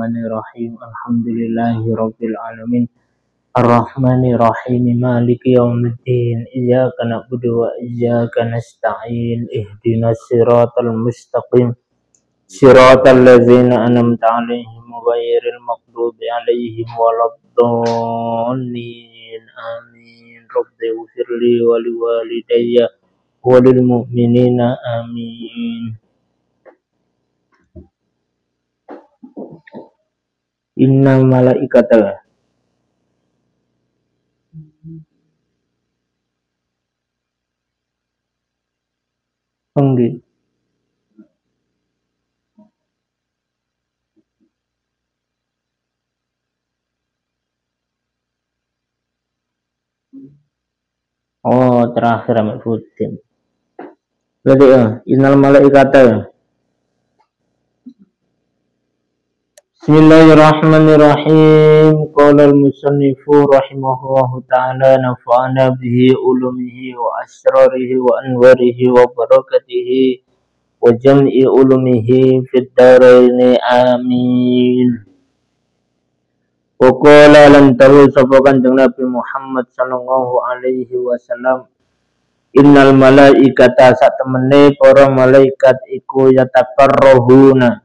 Bismillahirrahmanirrahim. Alhamdulillahirabbil alamin. Ar-Rahmanirrahim. Maliki yaumiddin. Iyyaka na'budu wa iyyaka nasta'in. Ihdinas siratal mustaqim. Siratal ladzina an'amta 'alaihim ghairil maghdubi 'alaihim waladdallin. Amin. Rabbi ighfirli wa liwalidayya wa lil mu'minina. Amin. Inna malaikata panggil terakhir Ahmad Fuddin. Berarti innal malaikata. Bismillahirrahmanirrahim. Qala al-musannifu rahimahullahu ta'ala nafa'ana bihi ulumihi wa asrarihi wa anwarihi wa barakatihi wa jam'i ulumihi fid daraini. Amin. Wa qala lan tahu sapa Kanjeng Nabi Muhammad sallallahu alaihi wasallam, innal malaikata sak temene para malaikat iku yatakarrohuna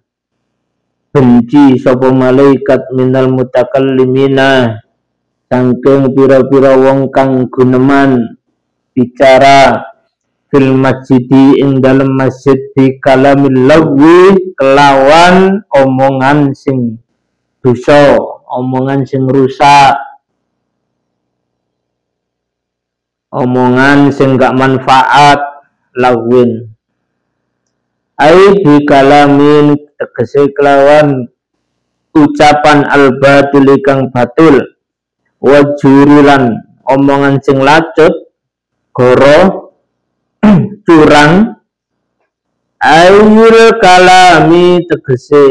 benci sapa malaikat minal mutakallimina saking pira-pira wong kang guneman bicara fil masjidi ing dalem masjid bi kalamil lagwi kelawan omongan sing dosa, omongan sing rusak, omongan sing gak manfaat, lagwin. Ai bi kalamin tegese kelawan ucapan al-batil kang batul, wa jurilan omongan sing lacut, goro, curang. Ayyul kalami tegese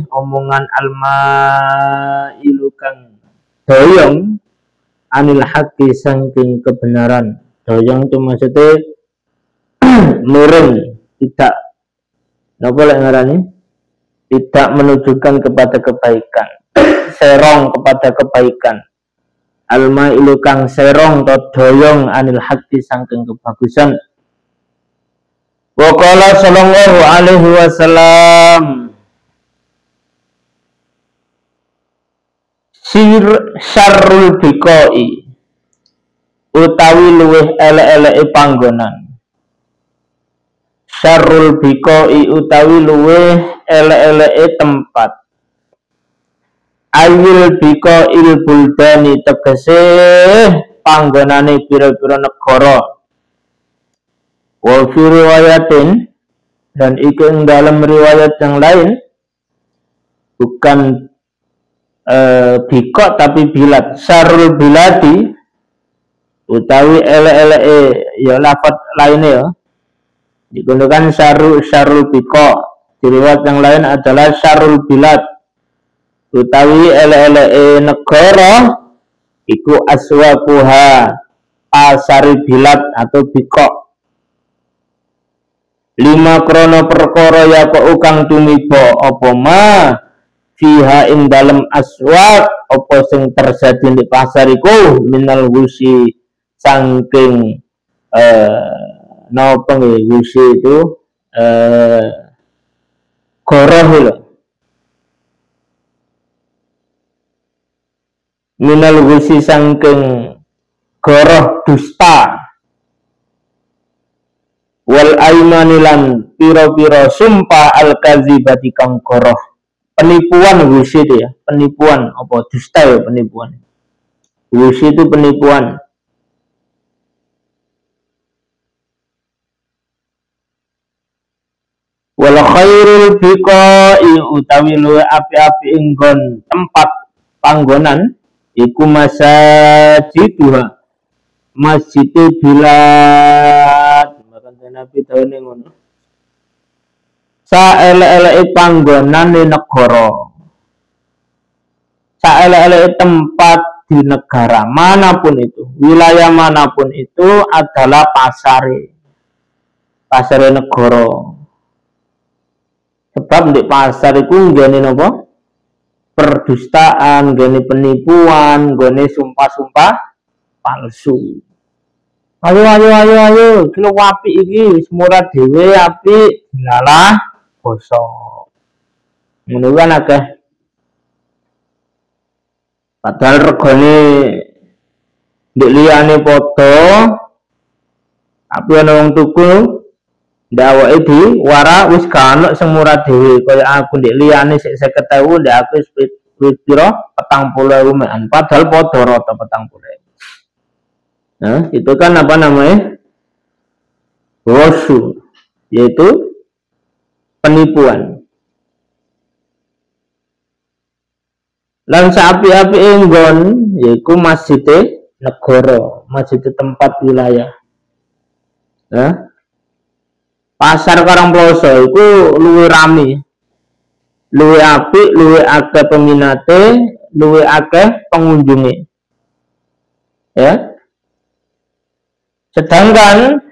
omongan al-mailu kang doyong anil haqqi saking kebenaran. Doyong itu maksudnya miring, tidak napa lek ngarani? Tidak menunjukkan kepada kebaikan, serong kepada kebaikan. Al-mailu kang serong atau doyong anil haqqi saking kebagusan. Wa qala sallallahu alaihi wasallam, syarrul biqai utawi luweh elek-eleke panggonan. Syarrul biqai utawi luweh elek-eleke tempat. Ayil biqail buldani tegese panggonane pira-pira negara. Wa fi riwayatin, dan iki ing dalam riwayat yang lain bukan bikok tapi bilat. Syarrul biladi utawi elek-eleke ya lafaz lainnya ya digunakan syarrul bikok. Di riwayat yang lain adalah syarrul bilad utawi elek-eleke negara iku aswaquha pasari bilad atau bikok. Lima krono perkara ya kok ukang tumiba apa ma fiha ing dalem aswaq apa sing terjadi di pasar iku minal wusi saking napa nggih wusi itu goroh lho. Minal wusi saking goroh dusta. Wal aimanilan piro-piro sumpah al-kadzibati kang goroh. Penipuan wusi itu ya, penipuan apa dusta ya penipuan. Wusi itu penipuan. Wal khairul biqai utawi luwe api-api inggon tempat panggonan iku masajiduha masjidil bilad. Nabi tahun ngono. Saelek-eleke panggonan di negara. Saelek-eleke tempat di negara manapun itu, wilayah manapun itu adalah pasare negara. Sebab di pasar itu nggene napa? perdustaan, gone penipuan, gone sumpah-sumpah palsu. Ayo, kilo wapi iki wis murah dhewe apik, dilalah bosok. Ngono kan akeh. Padahal regane ndek liyane padha, tapi ana wong tuku ndak awake di wara wis gak ono sing murah dhewe, kaya aku ndek liyane sik 50.000, ndek aku wis pira 40.000 mekan, padahal padha rata 40.000. Nah, itu kan apa namanya? Ghosu, yaitu penipuan. Lan sapi-api enggon yaiku masjid negara, masjid tempat wilayah. Nah, pasar Karangploso iku luwih rame, luwih apik, luwih akeh peminate, luwih akeh pengunjunge. Ya. Sedangkan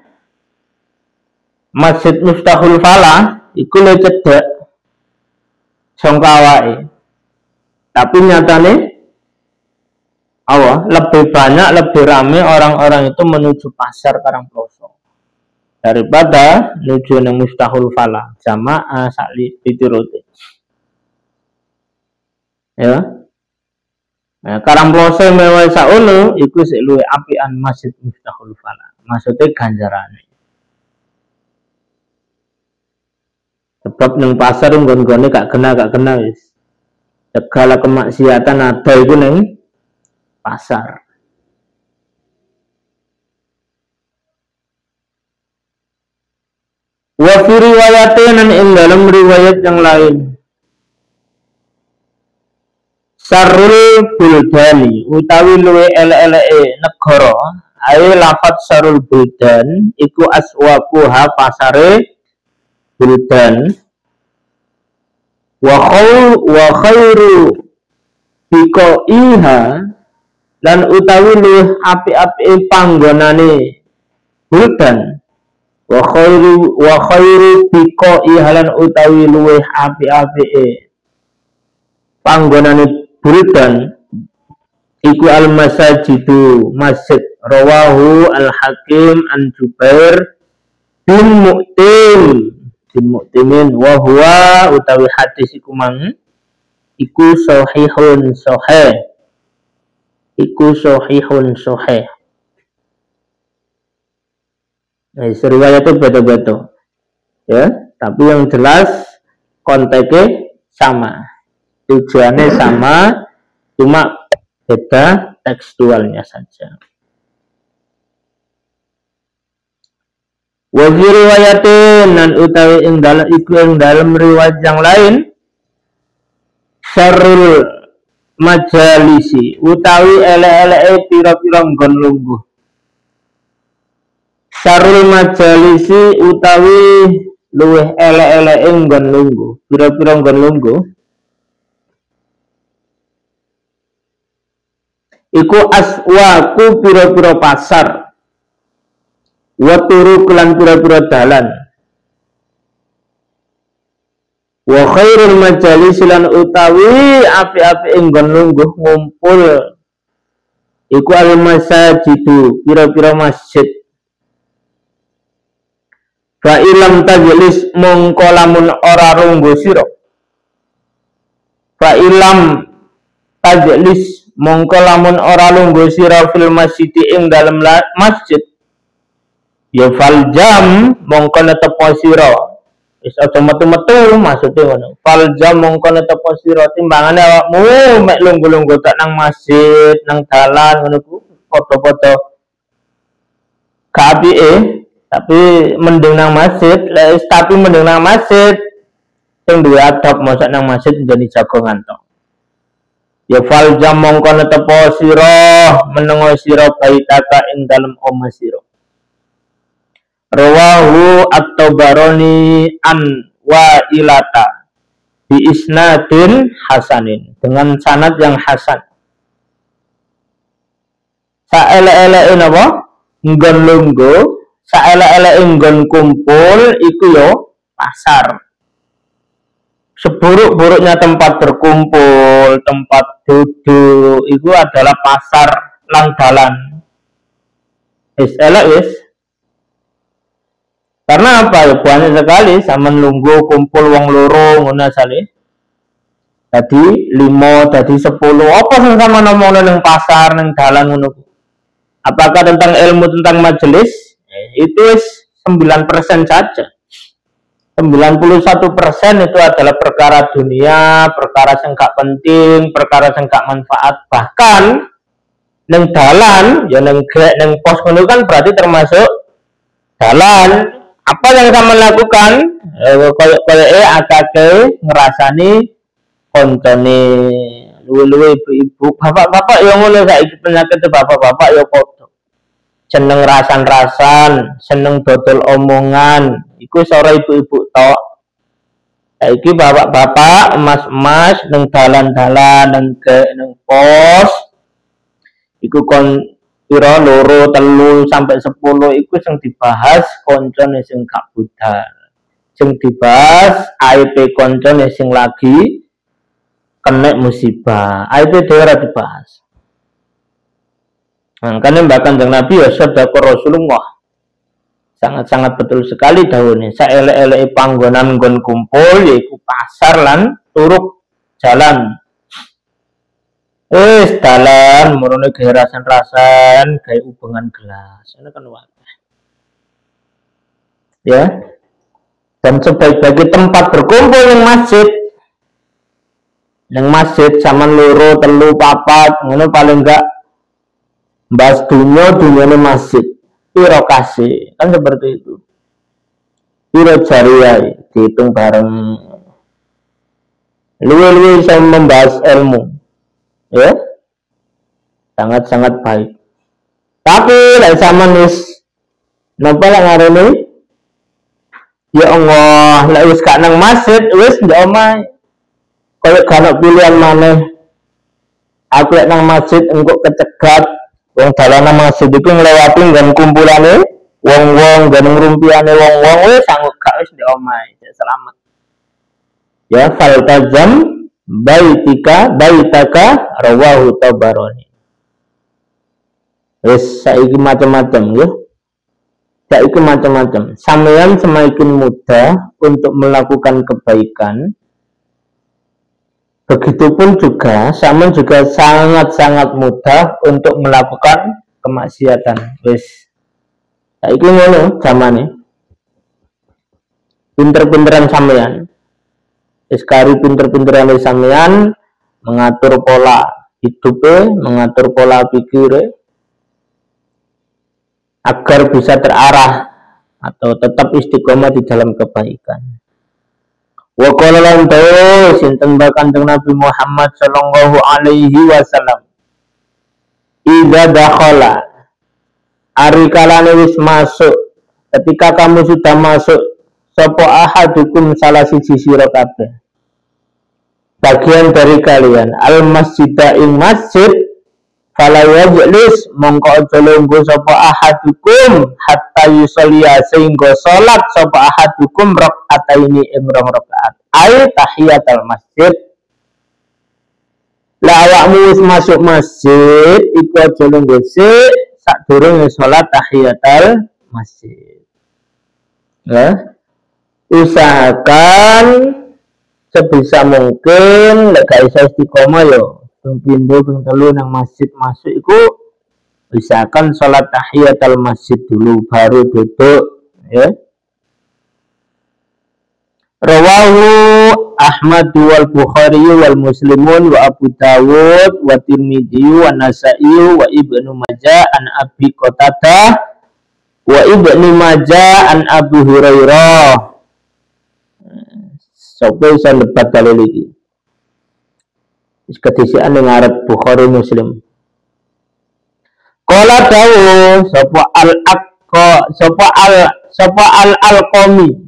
Masjid Miftahul Falah iku le cedhek sangka awake. Tapi nyatane lebih banyak, lebih ramai orang-orang itu menuju pasar Karangploso daripada menuju nang Miftahul Falah jamaah sakli pituruti. Ya. Nah, Karangploso mewah saono iku sik luwih apian Masjid Miftahul Falah. Maksudnya ganjarane. Sebab nang pasar nggon-gone gak kena wis. Segala kemaksiatan ada iku nang pasar. Wa fi riwayatin ing dalam riwayat yang lain. Sarul buldani utawi luwe ele-eleke negara, ae lafat sarul buldan iku aswaquha pasare buldan wa khairu biqaiha lan utawi luwih apik-apike panggonane buldan wa khairu biqaiha lan utawi luwih apik-apike panggonane buldan iku al-masajidu masjid rawahu al-Hakim an Jubair bin Mu'timin wa huwa utawi hadis iku mang iku sahihun sahih nah, riwayatnya beda-beda ya, tapi yang jelas konteksnya sama, tujuannya sama, cuma beda tekstualnya saja. Wa riwayatin nan utawi ing dalam riwayat yang lain syarrul majalisi utawi ele-eleke pira-pira nggon lungguh. Syarrul majalisi utawi luweh ele-eleke nggon lungguh, pira-pira nggon lungguh iku aswaku pira-pira pasar wa turuq lan pira-pira dalan wa khairul majalis lan utawi api-api enggon lungguh ngumpul iku al masajidu pira-pira masjid fa ilam tajlis mongko lamun ora runggu sira fa ilam tajlis mongko lamun ora lungguh sira fil masjid ing dalem masjid ya fal jam mongko netepo sira wis aja metu-metu maksudnya ngono fal jam mongko netepo sira timbangane awakmu mek lungguh-lungguh tak nang masjid nang dalan ngono ku padha-padha kabeh tapi mending nang masjid tapi mending nang masjid sing duwe adab mosok nang masjid njani jagongan to ya fal jam mongko netepo sira menengo sira baitaka ing dalem omah sira. Rawahu at-Tabarani an Wa'ilata bi isnadin hasanin dengan sanad yang hasan. Saele-eleke napa? Nggon lungguh, saele-eleke nggon kumpul iku yo pasar. Seburuk-buruknya tempat berkumpul, tempat duduk itu adalah pasar lan dalan. Wis elek wis. Karena apa? Ya banyak sekali sama nunggu kumpul wong loro ngono asale. Tadi 5, tadi 10. Apa sing sama ngomongno ning pasar, ning dalan ngono? Apakah tentang ilmu tentang majelis? Itu 9% saja. 91% itu adalah perkara dunia, perkara yang gak penting, perkara yang gak manfaat. Bahkan neng dalan, ya neng pos ngono kan berarti termasuk dalan. Apa yang sama lakukan? Koyo akake ngerasani koncone luwe-luwe ibu-ibu, bapak-bapak yang ngono saiki penyakit bapak-bapak ya padha. Seneng rasan-rasan, seneng dodol omongan, iku sore ibu-ibu tok. Saiki bapak-bapak, emas-emas neng dalan-dalan neng pos iku kon pira loro, 3 sampai 10 iku sing dibahas koncone sing gak budal. Sing dibahas aib koncone sing lagi kena musibah. Aib dhewe ora dibahas. Karena bahkan Kanjeng Nabi ya sedekah Rasulullah. Sangat-sangat betul sekali dawuhne. Saelek-eleke panggonan nggon kumpul yaiku pasar lan turuk jalan. Dalan murune gawe rasan-rasan, gawe hubungan gelas. Ini kan wae. Ya. Dan sebaik-baik tempat berkumpul yang masjid. Yang masjid zaman loro, 3, 4, ngono paling enggak mbas dunyane masjid. Piro kasih, kan seperti itu. Piro jariah dihitung bareng. Luwe-luwe bisa membahas ilmu. Ya, sangat-sangat baik. Tapi lek sampean wis napa lek ngarene ya Allah, lek wis gak nang masjid wis ndek omah. Kalau gak pilihan maneh. Aku lek nang masjid engko kecegat wong dalanan masjid iku nglewati nggon kumpulane wong-wong, nggon ngrumpiane wong-wong wis sanggup gak wis ndek omah, selamat. Ya faltazam baitaka rawahu Tabarani. Wis saiki macam-macam ya. Saiki macam-macam. Sampeyan semakin mudah untuk melakukan kebaikan. Begitupun juga sampeyan juga sangat-sangat mudah untuk melakukan kemaksiatan. Wis. Saiki ngono zamane. Pinter-pinteran sampeyan. Sekali pinter-pinteran sampeyan mengatur pola hidupnya, mengatur pola pikirnya agar bisa terarah atau tetap istiqomah di dalam kebaikan. Wa qala lan dawu sinten Kanjeng Nabi Muhammad sallallahu alaihi wasallam. Idza dakhala ari kalane wis masuk, ketika kamu sudah masuk sapa ahadukum salah siji sira kabeh bagian dari kalian al masjida ing masjid fala yajlis mongko aja lungguh sapa ahadukum hatta yusolliya sehingga salat sapa ahadukum rakaataini ing 2 rakaat ai tahiyatul masjid. La awakmu wis masuk masjid iku aja lungguh sik sadurunge salat tahiyatul masjid. Ya. Usahakan sebisa mungkin lek gak iso istiqomah yo ping pindho ping 3 nang masjid masuk iku usahakan salat tahiyatul masjid dulu baru duduk ya. Rawahu Ahmad wal Bukhari wal Muslimun wa Abu Dawud wa Tirmidzi wa Nasa'i wa Ibnu Majah an Abi Qatadah wa Ibnu Majah an Abu Hurairah. Sopo iso lebat dalil iki. Wis kedisikan ning ngarep Bukhari Muslim. Qala dawu sapa al-Alqami.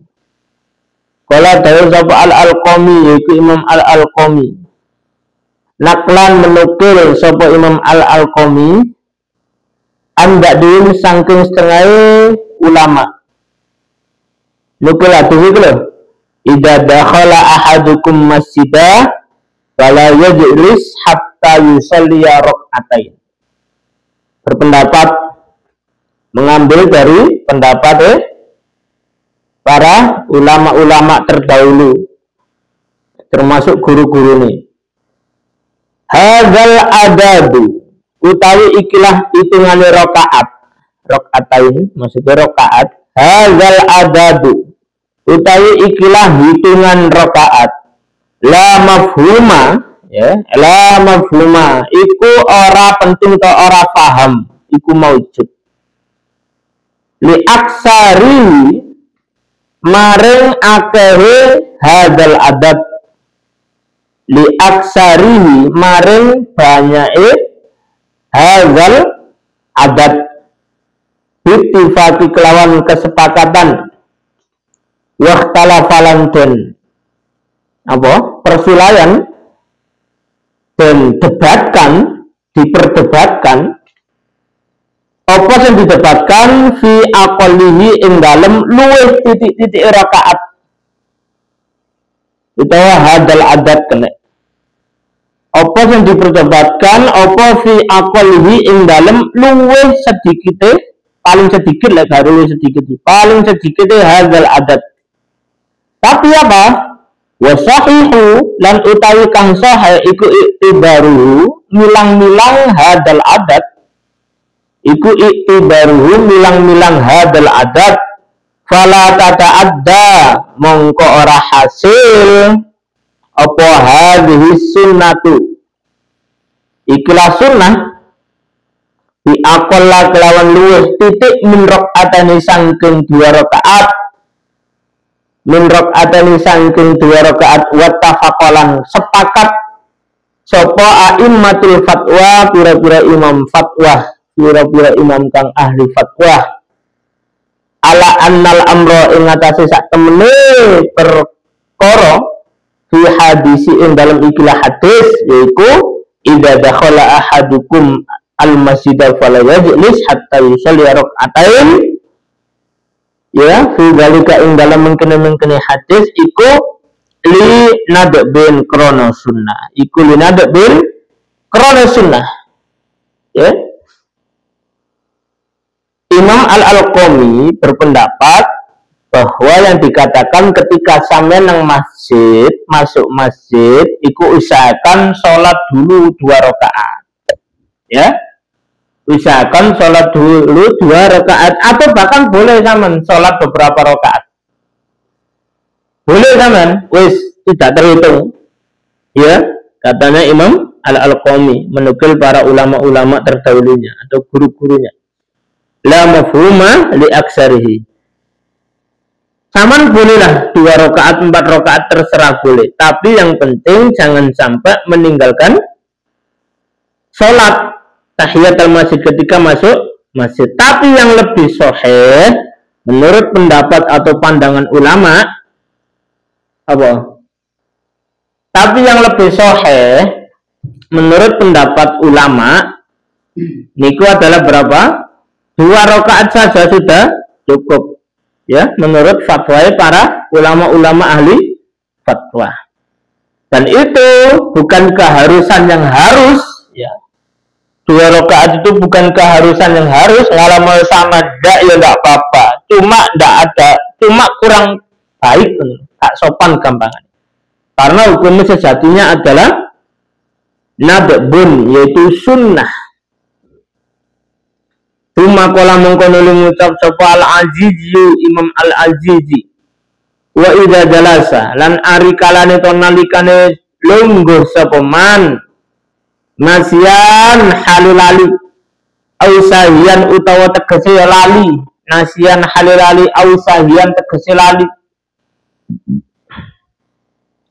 Qala dawu sapa al-Alqami yaiku Imam al-Alqami. Naklan menukil sapa Imam al-Alqami anda dulu saking setengah ulama. Nukil hadis iki lho. Idza dakhala ahadukum masjidah fala yajlis hatta yusalliya rak'atain. Berpendapat mengambil dari pendapat para ulama-ulama terdahulu termasuk guru-guru ini. Hadzal adadu utawi ikilah hitungane rakaatain maksudnya rakaat. Hadzal adadu utawi ikilah hitungan rakaat. La mafhuma ya, la mafhuma iku ora penting atau ora paham, iku maujud. Li aksari maring akehe hadzal adad, li aksarihi maring banyake hadzal adad, bittifaqi kelawan kesepakatan wakhtalafalan den apa persulayan dan debatkan diperdebatkan apa yang didebatkan fi aqallihi ing dalem luwih titik-titik rakaat utawa hadal adat kena apa yang diperdebatkan apa fi aqallihi ing dalem luwih sedikit paling sedikit lah baru sedikit paling sedikit hadal adat. Tapi apa wasahihu lan utawi kang sahih iku iktibaruhu milang-milang hadal adat, iku iktibaruhu milang-milang hadal adat, fala tata'adda mongko ora hasil apa hadhihi sunnatu ikilah sunnah di aqalla kelawan luwih titik min rakaatane sangking 2 rakaat, min rakaatani sangking 2 rakaat wattafaqalan sepakat sapa a'immatul fatwa pira-pira imam fatwa, pira-pira imam kang ahli fatwa ala annal amra ing atase sak temene perkara fi hadisi ing dalam ikilah hadis yaiku idza dakhala ahadukum al masjida fala yajlis hatta yusalli rak'atain. Ya, fi dalika ing dalam mengkene hadis iku li nadbin krana sunnah. Iku li nadbin krana sunnah. Ya. Imam Al-Alqami berpendapat bahwa yang dikatakan ketika sampean nang masjid, masuk masjid, iku usahakan sholat dulu 2 rakaat. Ya. Usahakan sholat dulu 2 rakaat atau bahkan boleh zaman sholat beberapa rakaat. Boleh zaman, wis tidak terhitung. Ya, katanya Imam Al-Alqami menukil para ulama-ulama terdahulunya atau guru-gurunya. La mafhuma li aksarihi. Saman bolehlah 2 rakaat, 4 rakaat terserah boleh. Tapi yang penting jangan sampai meninggalkan sholat tahiyatul masjid ketika masuk masjid. Tapi yang lebih sahih menurut pendapat atau pandangan ulama apa? Tapi yang lebih sahih menurut pendapat ulama niku adalah berapa? 2 rakaat saja sudah cukup. Ya, menurut fatwa para ulama-ulama ahli fatwa. Dan itu bukan keharusan yang harus, ya. 2 rakaat itu bukan keharusan yang harus, ngalamal sama ndak ya enggak apa-apa. Cuma kurang baik, tak sopan gampangan. Karena hukumnya sejatinya adalah nadbun, yaitu sunnah. Tuma kola mengkonuli ngucap sapa al-Azizi Imam al-Azizi wa idza jalasa lan ari kalane to nalikane lungguh sapa man nasian halilali ausahian utawa tegese lali, nasian halilali ausahian tegese lali,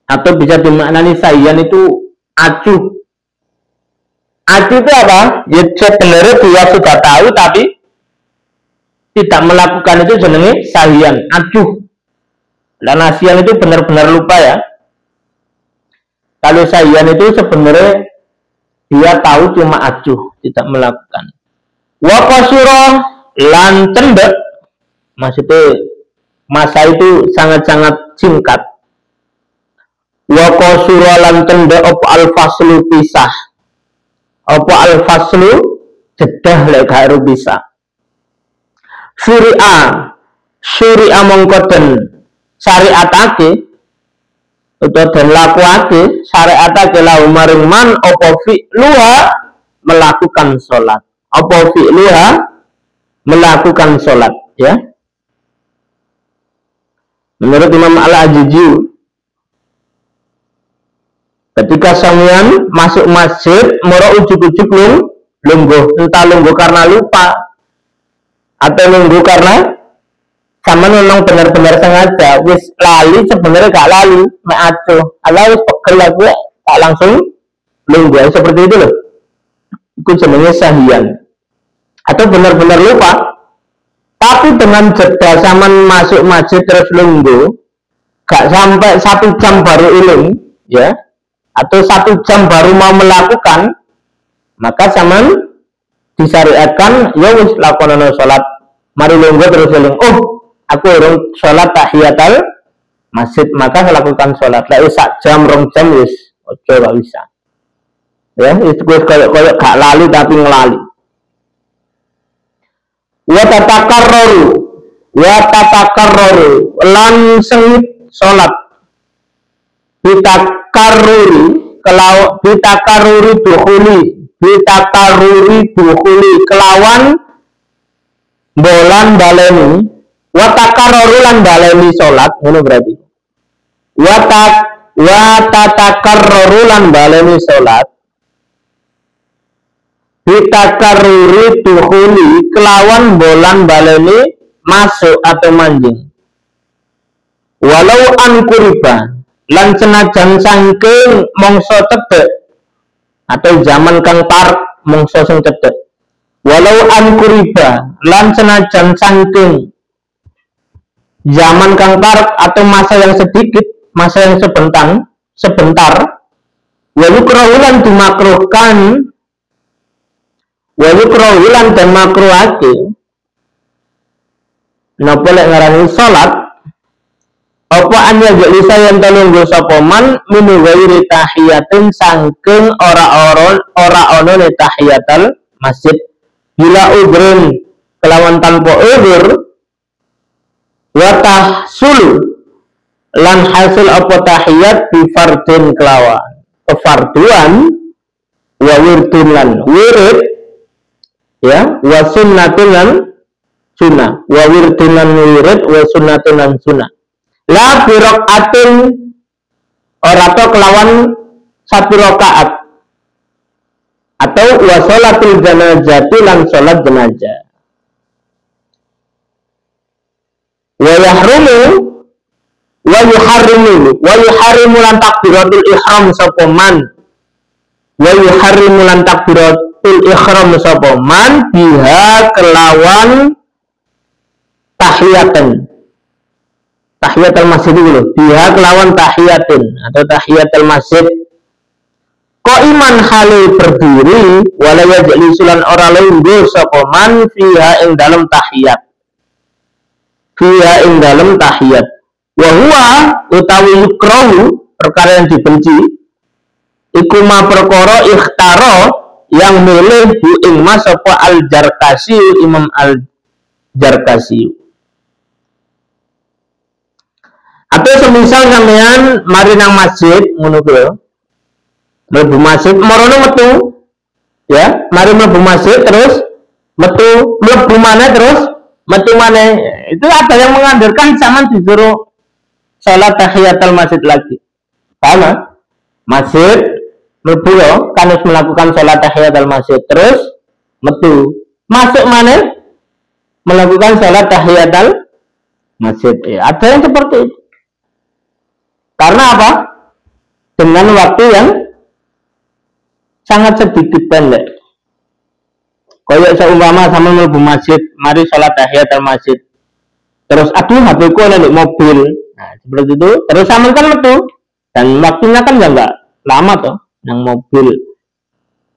atau bisa dimaknani sahian itu acuh. Acuh itu apa? Ya sebenarnya dia sudah tahu tapi tidak melakukan itu jenenge sahian, acuh. Dan nasian itu benar-benar lupa ya. Kalau sahian itu sebenarnya dia tahu cuma acuh, tidak melakukan. Wa qasura lan cendek, maksudnya masa itu sangat-sangat singkat. Wa qasura lan tenda apa al-faslu pisah. Apa al-faslu jedah lek gak pisah. Syuri'a mongko den syariatake utawa den lakuake syariatake lahu maring man apa fi'luha melakukan salat. Apa fi'luha melakukan salat, ya. Menurut Imam Al-Ajuji, ketika sampeyan masuk masjid moro ujug-ujug lungguh, entah lungguh karena lupa atau lungguh karena sama memang benar-benar sengaja, wis lali sebenarnya gak lali, mek acuh, ala wis pegel aku tak langsung lungguh, seperti itu loh. Itu jenenge sahyan. Atau benar-benar lupa, tapi dengan jeda zaman masuk masjid terus lungguh, gak sampai 1 jam baru iling, ya, atau 1 jam baru mau melakukan, maka zaman disyariatkan, ya wis lakonono sholat, mari lungguh terus iling, oh aku urung sholat tahiyatul masjid, maka lakukan sholat. Lah sak jam 2 jam wis ojo gak bisa. Ya, itu koyo gak lali tapi ngelali. Wa tatakarraru lan sengit sholat. Bitakarruri dukhuli kelawan bolan baleni. Wa takarraru lan baleni sholat, ngono berarti. Wa tatakarraru lan baleni sholat. Bitakarruri dukhuli kelawan bolan baleni masuk atau manjing. Walau an kuriba lan senajan saking mongso cedek atau zaman kang parek mongso sing cedek. Walau an kuriba lan senajan saking zaman kang parek atau masa yang sedikit, masa yang sebentar, walukrahulan dimakruhkan, walukrahulan dan makruhake, napa lek ngarani salat, apa anya jalisa yang telunggu sapa man min ghairi tahiyatin saking ora ono tahiyatul masjid bila udrin kelawan tanpa udzur. Wa tahsul lan hasil apa tahiyat bi fardin kelawan kefarduan wa wirdun lan wirid, ya, wa sunnatin lan sunnah, wa wirdun lan wirid wa sunnatin lan sunnah. La bi rakaatin ora to kelawan 1 rakaat atau wa sholatul janazati lan salat jenazah. Wa yuharrimu lan takbiratul ihram sapa man. Wa yuharrimu lan takbiratul ihram sapa man biha kelawan tahiyatul masjid dulu. Biha kelawan tahiyatin atau tahiyatul masjid. Qaiman hale berdiri wala yajlisu lan ora lungguh sapa man fiha ing dalem tahiyat. Fiha ing dalem tahiyat. Wa huwa utawi yukrahu perkara yang dibenci iku ma perkara ikhtaro yang milih hu ing mas apa al-Jarkasi, Imam al-Jarkasi. Atau semisal sampean mari nang masjid ngono kuwi, mlebu masjid marono metu, ya, mari mlebu masjid terus metu, mlebu mana terus metu mana. Itu ada yang mengandalkan zaman disuruh sholat tahiyatul masjid lagi. Sama masjid mlebu kan harus melakukan sholat tahiyatul masjid terus metu, masuk mana melakukan sholat tahiyatul masjid. Ya, ada yang seperti itu. Karena apa? Dengan waktu yang sangat sedikit pendek. Kayak seumpama sama mlebu masjid, mari sholat tahiyatul masjid. Terus aduh HP ku ada di mobil. Nah, seperti itu. Terus sama kan metu. Dan waktunya kan enggak lama toh yang mobil.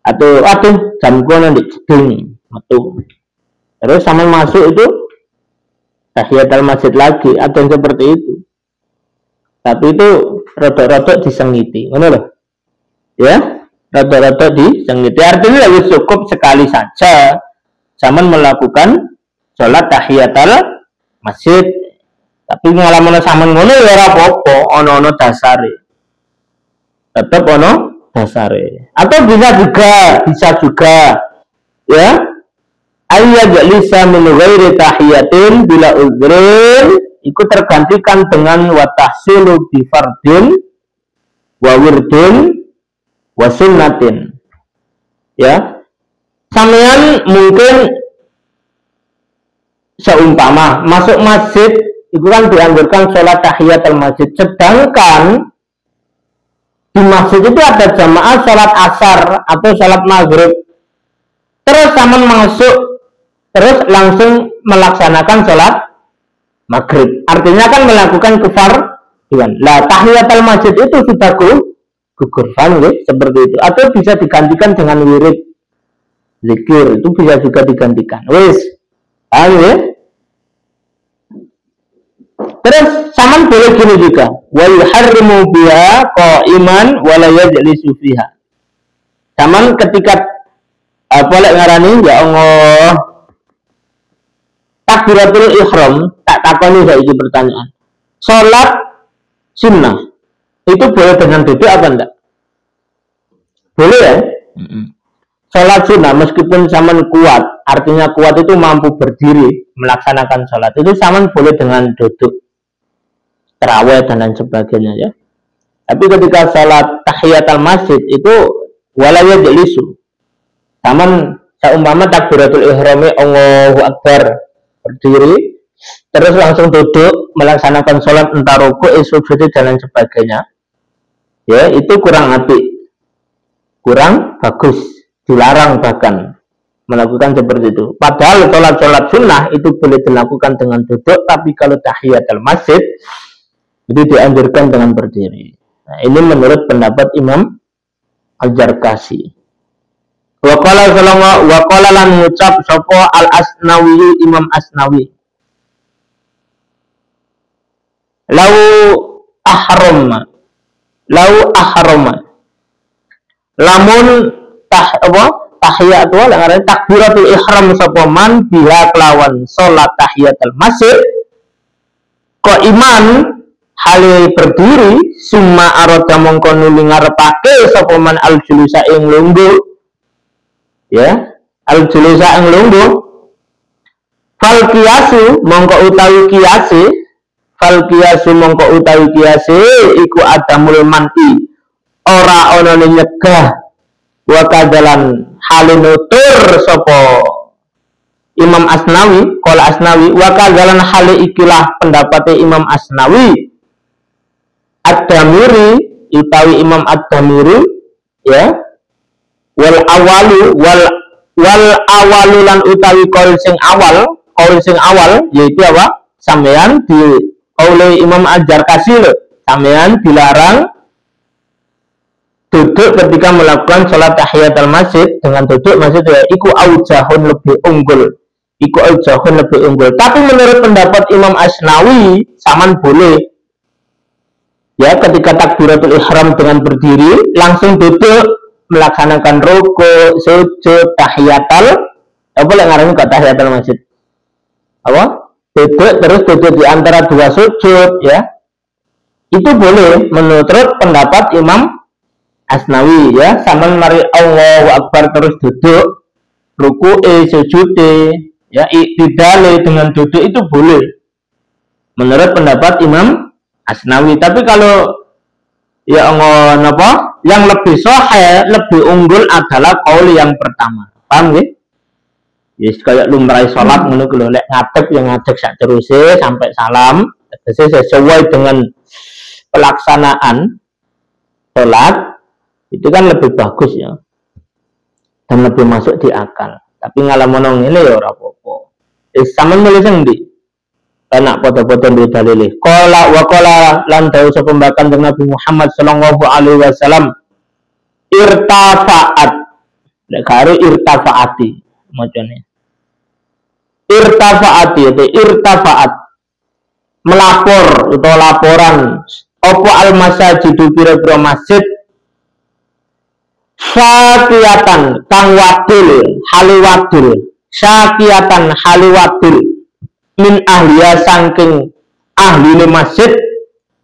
Atau aduh jam ku ada di jeding metu. Terus sama masuk itu tahiyatul masjid lagi, ada yang seperti itu. Tapi itu rodok-rodok disengiti, ngono lho. Ya, rodok-rodok disengiti. Artinya wis cukup sekali saja zaman melakukan sholat tahiyatul masjid. Tapi ngalamin sampean ngono ya ora apa-apa, ana dasare. Tetap ono dasare. Atau bisa juga ya ayat lisa min ghairi tahiyatin bila uzrin itu tergantikan dengan wa tahsilu bi fardin wa wirdin wa sunnatin. Ya, sampean mungkin seumpama masuk masjid itu kan dianjurkan sholat tahiyatul masjid, sedangkan di masjid itu ada jamaah sholat asar atau sholat maghrib, terus sampean masuk terus langsung melaksanakan sholat maghrib, artinya kan melakukan kefarduan. Lah tahiyatul masjid itu sudah gugur, paham ya? Seperti itu. Atau bisa digantikan dengan wirid zikir, itu bisa juga digantikan. Wis, paham ya? Terus saman boleh gini juga, wa yuharrimu biha qa'iman wa la yajlisu fiha. Saman ketika boleh ngarani ya Allah takbiratul ihram, tak takoni saiki pertanyaan. Salat sunnah itu boleh dengan duduk apa enggak? Boleh ya? Salat sunnah meskipun saman kuat, artinya kuat itu mampu berdiri melaksanakan salat, itu saman boleh dengan duduk, terawih dan lain sebagainya ya. Tapi ketika salat tahiyatul masjid itu wala yajlisu. Saman seumpama takbiratul ihrami Allahu Akbar berdiri terus langsung duduk melaksanakan salat entah rukuk, sujud dan lain sebagainya. Ya, itu kurang apik. Kurang bagus, dilarang bahkan melakukan seperti itu. Padahal salat sunnah itu boleh dilakukan dengan duduk, tapi kalau tahiyatul masjid itu dianjurkan dengan berdiri. Nah, ini menurut pendapat Imam Al-Jarkasi. Wa qala lan ngucap sapa Al-Asnawi, Imam Asnawi. Lau ahrama. Lamun tahiyat wa lan takbiratul ihram sapa man biha kelawan salat tahiyatul masjid qaiman hale berdiri summa arada mongko nuli ngarepake sapa man al-julusa ing lungguh, ya al-julusa ing lungguh, fal qiyasu mongko utawi kiase iku adamul manti ora ana nyegah wa kadalan hale nutur sapa Imam Asnawi, qala Asnawi wa kadalan hale ikilah pendapatnya Imam Asnawi Ad-Damiri, utawi Imam Ad-Damiri, ya, wal awalu lan utawi kaul sing awal yaitu apa? Sampean di oleh Imam Al-Jarkasi lho, sampean dilarang duduk ketika melakukan sholat tahiyatul masjid dengan duduk, maksudnya iku aujahun lebih unggul. Tapi menurut pendapat Imam Asnawi saman boleh. Ya, ketika takbiratul ihram dengan berdiri langsung duduk melaksanakan rukuk, sujud, tahiyatul, apa lek ngarani kok tahiyatul masjid? Apa? Duduk terus duduk di antara dua sujud, ya. Itu boleh menurut pendapat Imam Asnawi, ya. Sama mari Allahu Akbar terus duduk, ruku'e, sujud'e, ya, iktidale dengan duduk itu boleh menurut pendapat Imam Asnawi. Tapi kalau ya apa yang lebih sahih, lebih unggul adalah qaul yang pertama. Paham nggih? Yes, kayak lumrah salat ngono ku lho, lek ngadeg yang ngadeg sak teruse sampai salam, sesuai dengan pelaksanaan salat itu kan lebih bagus ya. Dan lebih masuk di akal. Tapi ngalamun ngene ya ora apa-apa. Sampeyan milih sing ndi? Enak foto-foto di dalile. Qala wa qala lan dawuh sapa Kanjeng Nabi Muhammad sallallahu alaihi wasallam irtafa'at. Lek karo irtafaati macane. Irtafaati itu irtafaat. Melapor atau laporan Opo al masajidu pira-pira masjid syakiyatan kang wadul haliwadul syakiyatan haliwadul min ahliya saking ahli masjid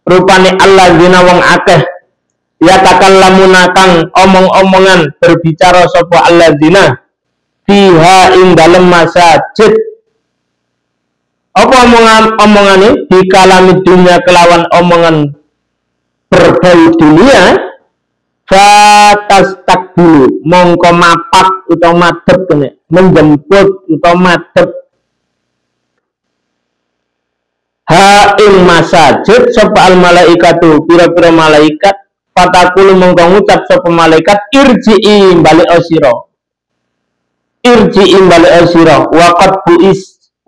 rupane alladzina wong akeh ya takallamuna kang omong-omongan berbicara sapa alladzina fiha ing dalem masjid apa omongane di kalami dunia kelawan omongan berbau dunia fatas takbulu mongko mapak utawa madhep kene menjemput utawa madhep ha ing masajid sapa al malaikatu pira-pira malaikat fatakulu mongko ngucap sapa malaikat irji'i balik osiro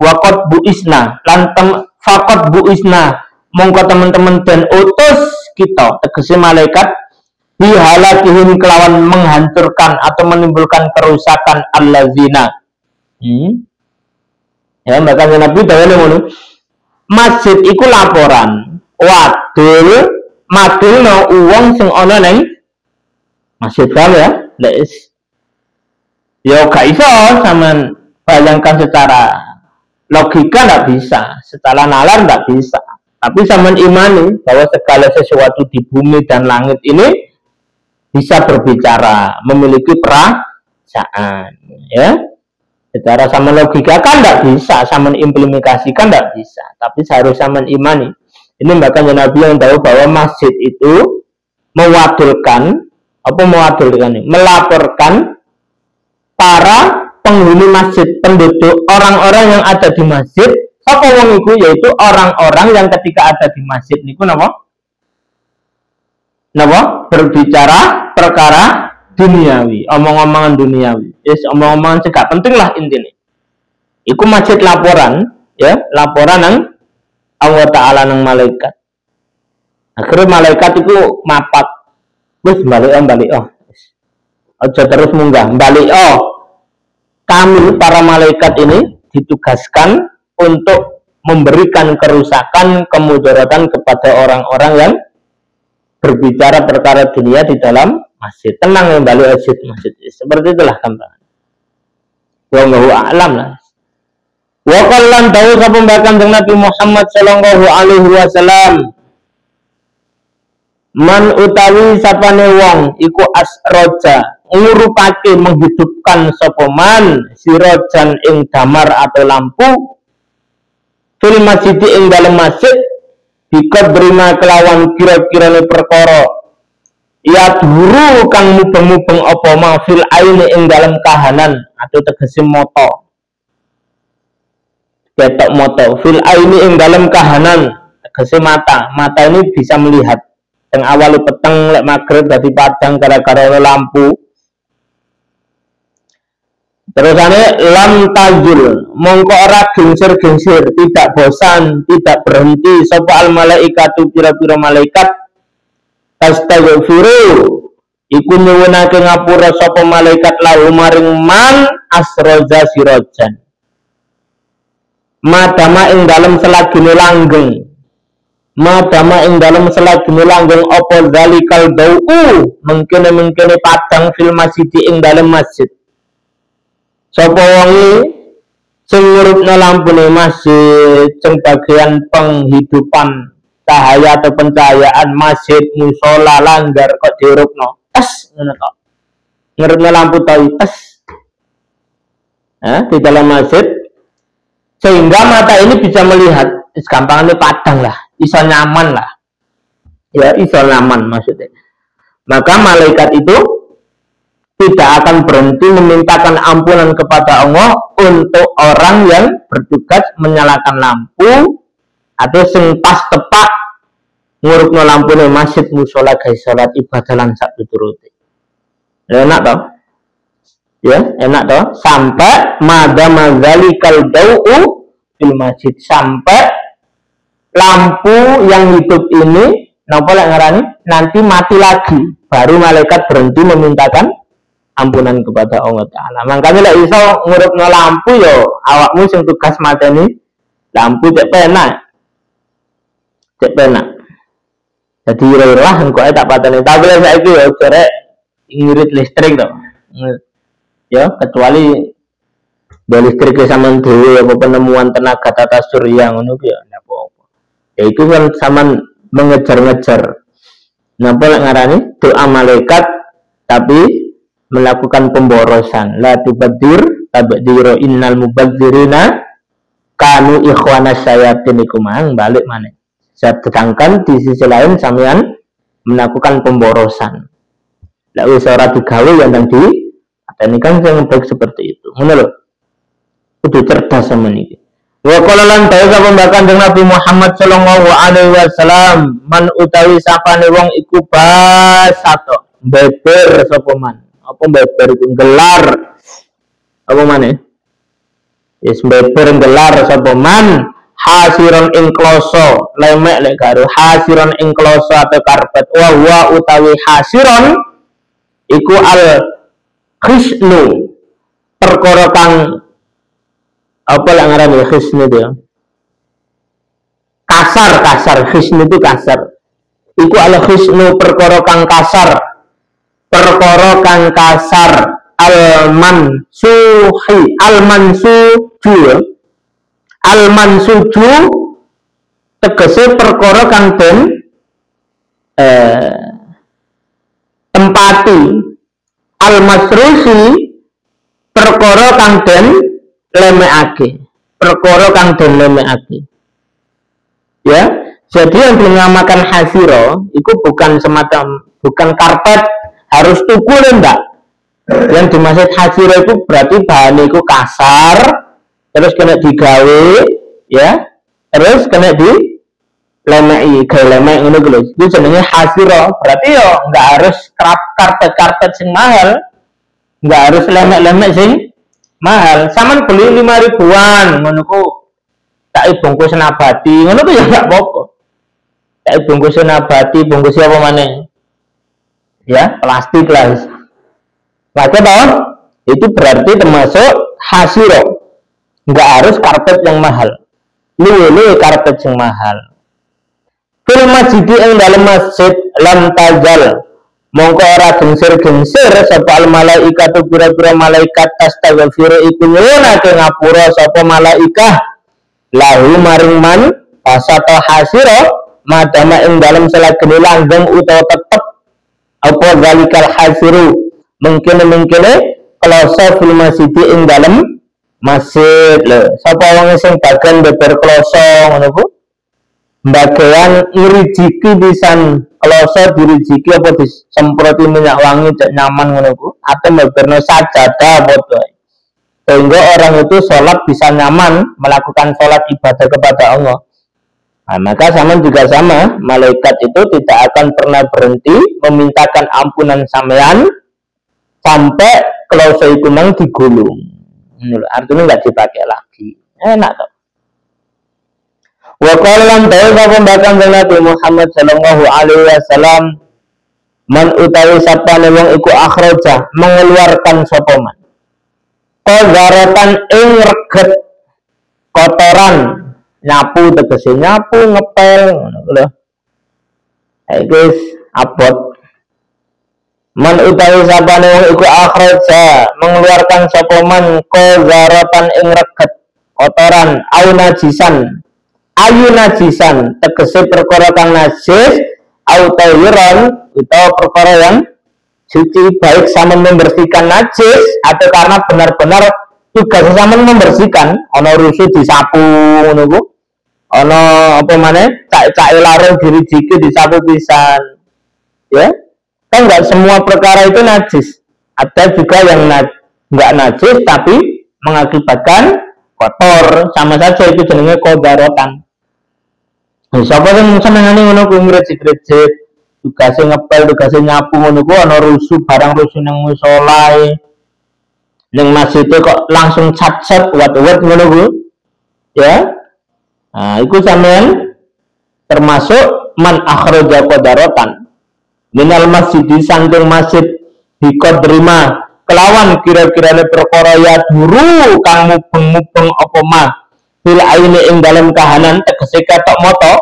waqad buisna lan faqad buisna mongko teman-teman dan utus kita tegese malaikat bihalakihim kelawan menghancurkan atau menimbulkan kerusakan allazina ya makanya Nabi dawuh ngono masjid iku laporan wadul madulno uwong sing ana ning masjid ya les ya gak iso sampean bayangkan secara logika nggak bisa, secara nalar nggak bisa, tapi sampean imani bahwa segala sesuatu di bumi dan langit ini bisa berbicara, memiliki perasaan, ya. Secara sama logika kan tidak bisa, sama implementasikan tidak bisa, tapi seharusnya sama imani. Ini bahkan Nabi yang tahu bahwa masjid itu melaporkan para penghuni masjid, penduduk, orang-orang yang ada di masjid. Sapa wong iku yaitu orang-orang yang ketika ada di masjid niku napa? Berbicara perkara duniawi, omong-omongan duniawi. Yes, omong-omongan sing gak penting lah intinya. Iku masjid laporan, ya, laporan nang Allah Ta'ala nang malaikat. Akhirnya malaikat itu mapak. Wis balik. Aja terus munggah, balik. Kami para malaikat ini ditugaskan untuk memberikan kerusakan, kemudaratan kepada orang-orang yang berbicara perkara dunia di dalam masjid. Tenang yang balik masjid. Seperti itulah gambaran. Wallahu a'lam lah. Wa qallan dawu sapa Kanjeng Nabi Muhammad sallallahu alaihi wasallam. Man utawi sapane wong iku asroja ngurupake menghidupkan sapa man sirojan ing damar atau lampu fil masjid ing dalam masjid bikadrima kelawan kira-kirane perkara ya guru kang mubeng-mubeng apa ma fil aini ing dalam kahanan atau tegese moto ketok moto fil aini ing dalam kahanan tegese mata ini bisa melihat yang awal peteng lek magrib dadi padang gara-gara lampu. Terusane lam tajul mongko ora gengsir-gengsir, tidak bosan, tidak berhenti sapa al malaikatu pira-pira malaikat tastaghfiru iku nyuwunake ngapura sapa malaikat lahu maring man asroja sirojan madama ing dalem selagine langgeng apa zalikal dau mengkene padang fil masjid ing dalem masjid. Sapa wonge sing ngurupna lampune masjid, sing bagian penghidupan cahaya atau pencahayaan masjid, musola, langgar kok diurupno. Ngono kok. Ngurupna lampu tes. Di dalam masjid sehingga mata ini bisa melihat, gampangnya padang lah, iso nyaman lah. Ya, iso nyaman maksudnya. Maka malaikat itu tidak akan berhenti memintakan ampunan kepada Allah untuk orang yang bertugas menyalakan lampu atau sing pas tepak ngurupno lampune masjid musola guys salat ibadah lan sak tuturute. Enak toh? Ya, enak toh? Sampai madama zalikal dau'u fil masjid, sampai lampu yang hidup ini napa lek ngarani nanti mati lagi baru malaikat berhenti memintakan ampunan kepada Allah Ta'ala. Makanya lek iso ngurupno lampu yo awakmu sing tugas mateni lampu cek penak. Jadi relah engko tak pateni. Tapi lek saiki ya jare ngirit listrik to. Ya, kecuali listrik sampean dhewe apa penemuan tenaga tata surya ngono ku ya apa-apa. Ya itu kan sampean mengejar-ngejar. Napa lek ngarani doa malaikat tapi melakukan pemborosan. La tubadir tabdiro innal mubadzirina kanu ikhwanas sayatin iku mang balik maneh. Sedangkan di sisi lain sampean melakukan pemborosan. Lek wis ora digawe yang di ini kan yang baik seperti itu. Ngono lho. Kudu cerdas sampean iki. Wa qala lan ta'ala pembakan dengan Nabi Muhammad sallallahu alaihi wasallam, man utawi sapane wong iku basato, beber sapa man. Apa beber iku gelar. Apa maneh? Yes beber gelar sapa man hasiron ing kloso, lemek lek karo hasiron ing kloso atau karpet. Wa utawi hasiron iku al khisnu perkara kang apa lek ngarani khisnu itu ya kasar khisnu itu kasar iku al khisnu perkara kang kasar al mansuju tegese perkara kang den tempati al masrusi perkara kang den lemekake ya. Jadi yang dinamakan hasiro itu bukan semacam bukan karpet harus tuku enggak. Yang dimaksud hasiro itu berarti bahan itu kasar terus kena digawe ya terus kena di lemei lemek ngono lho. Itu jenenge hasiro. Berarti yo enggak harus karpet sing mahal. Enggak harus lemek-lemek sing mahal. Saman beli 5 ribuan ngono ku tak bungkus nabati ngono ku ya enggak apa-apa. Tak bungkus nabati, bungkus apa maneh? Ya, plastik lah. Maka toh itu berarti termasuk hasiro. Enggak harus karpet yang mahal. Luwe karpet yang mahal. Fil masjid ing dalam masjid lam tajal mongko ora gensir-gensir sapa al malaikat pira-pira malaikat tastaghfiru iku nyuwunake ngapura sapa malaikah lahu maring man pasata hasira madama ing dalam selagene langgeng utawa tetep apa zalikal hasiru mungkin kloso fil masjid ing dalam masjid lho sapa wong sing bagian beber kloso ngono ku bagian irijiki pisan kloso dirijiki apa disemproti minyak wangi cek nyaman ngono ku atau beberno sajadah padha sehingga orang itu sholat bisa nyaman melakukan sholat ibadah kepada Allah. Nah, maka sama juga sama malaikat itu tidak akan pernah berhenti memintakan ampunan sampean sampai kloso itu nang digulung. Artinya nggak dipakai lagi. Enak toh. Wa qala lan ta'ala pembakan Nabi Muhammad sallallahu alaihi wasallam man utawi sapane wong iku akhraja mengeluarkan sapa man qadaratan ing reget kotoran nyapu tegese nyapu ngepel ngono lho. Guys, abot man utawi sapane wong iku akhraja mengeluarkan sapa man qadaratan ing reget kotoran au najisan ayu najisan tegese perkara kang najis au tayyiran utawa perkara yang suci baik sama membersihkan najis atau karena benar-benar tugas sama membersihkan ana rusuh disapu ngono ku ana apa maneh cak-cake larang dirijiki disapu pisan ya kan enggak semua perkara itu najis ada juga yang enggak najis tapi mengakibatkan kotor sama saja itu jenenge qadaratan. Siapa yang senengane ngono ku ngrecik-recik tugasnya ngepel, tugasnya nyapu ngono ku ana rusuh barang rusuh nang musolae. Ning masjid kok langsung cat-cat wat-wat ngono ku. Ya. Nah, iku sampean termasuk man akhraja qadaratan. Minal masjid sandung masjid biqadrima kelawan kira-kirane perkara ya duru kang mubeng-mubeng apa mah. Bil aini ing dalam kahanan tegese ketok moto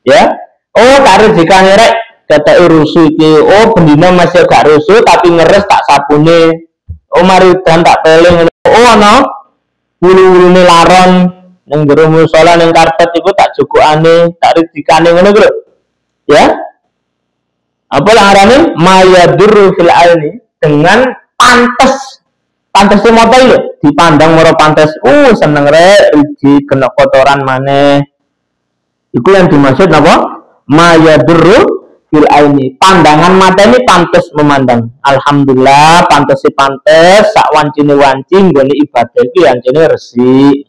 ya. Oh, tak rezekane rek kata rusuh iki. Oh, bendina masih gak rusuh tapi ngeres tak sabune. Oh, mari dan tak peling. Oh, ana wulu-wulune laron ning jero musala ning karpet iku tak jukukane, tak rezekane ngono lho. Ya. Apa larane mayadurru fil aini dengan pantes moto lho dipandang moro pantes. Seneng rek iki kena kotoran maneh. Iku yang dimaksud apa? Mayadurru fil aini. Pandangan mata ini pantes memandang. Alhamdulillah pantes sak wancine wanci nggone ibadah iki ancene resik.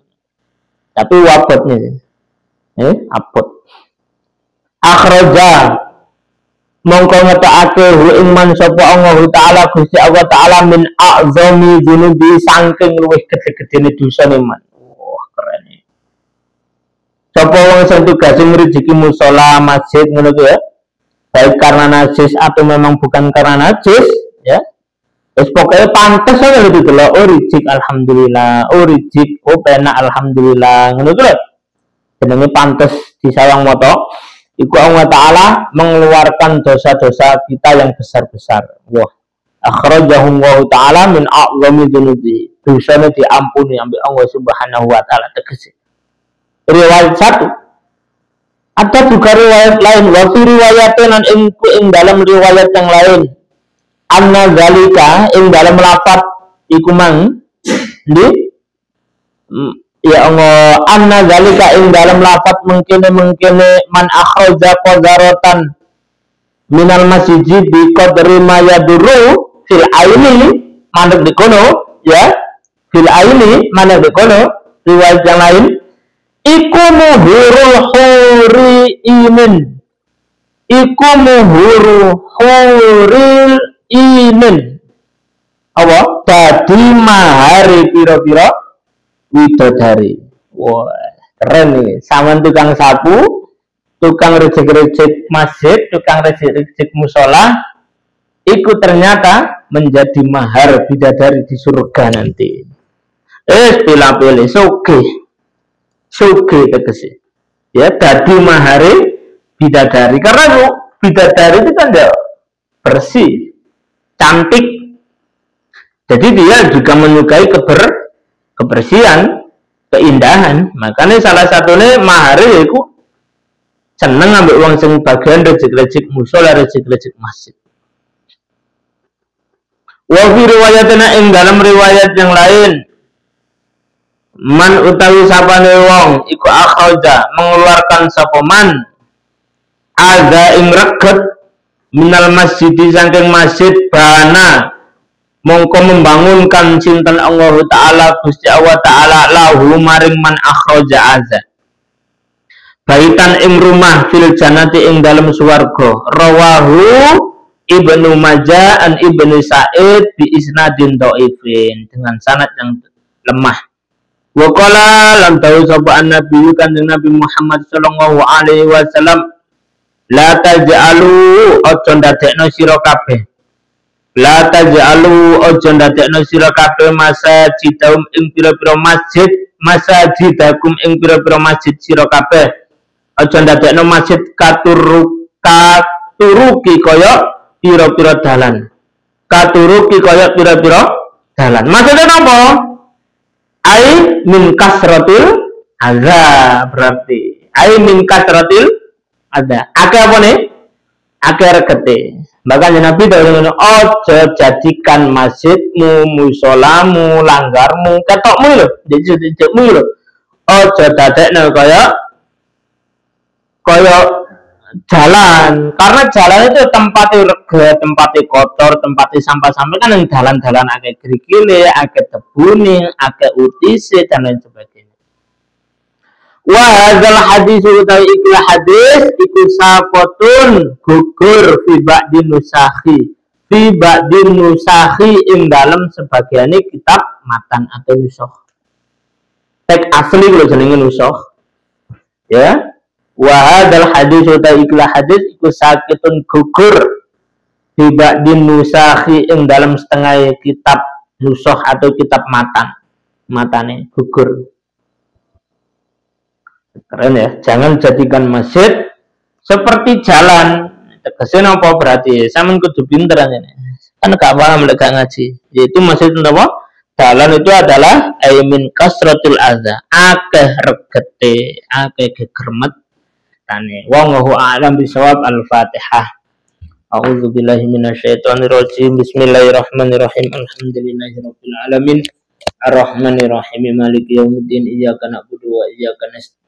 Tapi wabotnya apot. Akhraja mongko ngetokake hu ing man sapa Allah taala Gusti Allah taala min a'zami dzunubi saking luwih gede-gedene dosane man. Wah, keren iki. Sapa wong sing tugas ngrijiki musala masjid ngono ya. Baik karena najis atau memang bukan karena najis, ya. Wis pokoknya pantes aja lho didelok, oh rijik alhamdulillah, oh rijik, oh penak alhamdulillah, ngono ku lho. Jenenge pantes disawang moto. Iku Allah Ta'ala mengeluarkan dosa-dosa kita yang besar-besar. Wah, akhrajahu Allah Ta'ala min a'zami dzunubi. Dosanya diampuni ambil Allah Subhanahu wa Ta'ala tegese. Riwayat satu. Ada juga riwayat lain. Wa fi riwayatin ing dalam riwayat yang lain. Anna zalika ing dalam lafaz iku mang di ya Allah anna zalika ing dalam lafaz mungkine man akhraja qadaratan minal masjid bi qadri ma yadurru fil aini mandek dikono ya fil aini mandek dikono riwayat yang lain iku muhurul huri imin iku muhuru huril imin apa dadi mahari pira-pira widodari. Wah, keren nih. Sama tukang sapu, tukang rejek-rejek masjid, tukang rejek-rejek musola, itu ternyata menjadi mahar bidadari di surga nanti. Pilih-pilih, suge tegese. Ya, dadi mahari bidadari. Karena bidadari itu kan dia bersih, cantik. Jadi dia juga menyukai kebersihan, keindahan. Makanya salah satunya mahari itu seneng ambil uang sing bagian rejek-rejek musola, rejek-rejek masjid. Wa fi riwayatina ing dalam riwayat yang lain man utawi sapane wong iku akhraja mengeluarkan sapa man ada ing reget minal masjid saking masjid bana mongko membangunkan sinten Allah Ta'ala Gusti Allah Ta'ala lahu maring man akhraja azza baitan ing rumah fil jannati ing dalam swarga rawahu Ibnu Majah an Ibnu Sa'id bi isnadin dhaifin dengan sanad yang lemah wa qala lam tahu sapa nabi kanjeng Nabi Muhammad sallallahu alaihi wasallam la taj'alu ojo ndadekno sira kabeh la taj'alu ojo ndadekno sira kabeh masajidaum ing pira-pira masjid masajidakum ing pira-pira masjid sira kabeh ojo ndadekno masjid katuruki kaya pira-pira dalan katuruki kaya pira-pira dalan maksudnya apa ai min kasratil adza berarti ai min kasratil ada akeh apa nih akeh regete bahkan Nabi dawuh ojo jadikan masjidmu musolamu langgarmu ketokmu lho jejekmu lho ojo dadekno kaya jalan karena jalan itu tempatnya rega tempatnya kotor tempatnya sampah-sampah kan yang dalan-dalan akeh krikile akeh tebune akeh utise dan lain sebagainya. Wa hadzal hadis utawi ikilah hadis iku sapotun gugur fi ba'din nusahi ing dalam sebagiane kitab matan atau nusakh. Tek asli lho jenenge nusakh. Ya. Wa hadzal hadis utawi ikilah hadis iku sakitun gugur fi ba'din nusahi ing dalam setengah kitab nusakh atau kitab matane gugur. Keren ya, jangan jadikan masjid seperti jalan. Tegasnya apa berarti? Sampeyan kudu pinter ini. Kan gak paham lek gak ngaji. Yaitu maksudnya apa? Jalan itu adalah aimin kasratul adza. Akeh regete, akeh gegermet tane. Wallahu a'lam bisawab. Al-Fatihah. A'udzu billahi minasyaitonir rajim. Bismillahirrahmanirrahim. Alhamdulillahirabbil alamin. Ar-Rahmanir Rahim. Maliki yaumiddin. Iyyaka na'budu wa iyyaka nasta'in.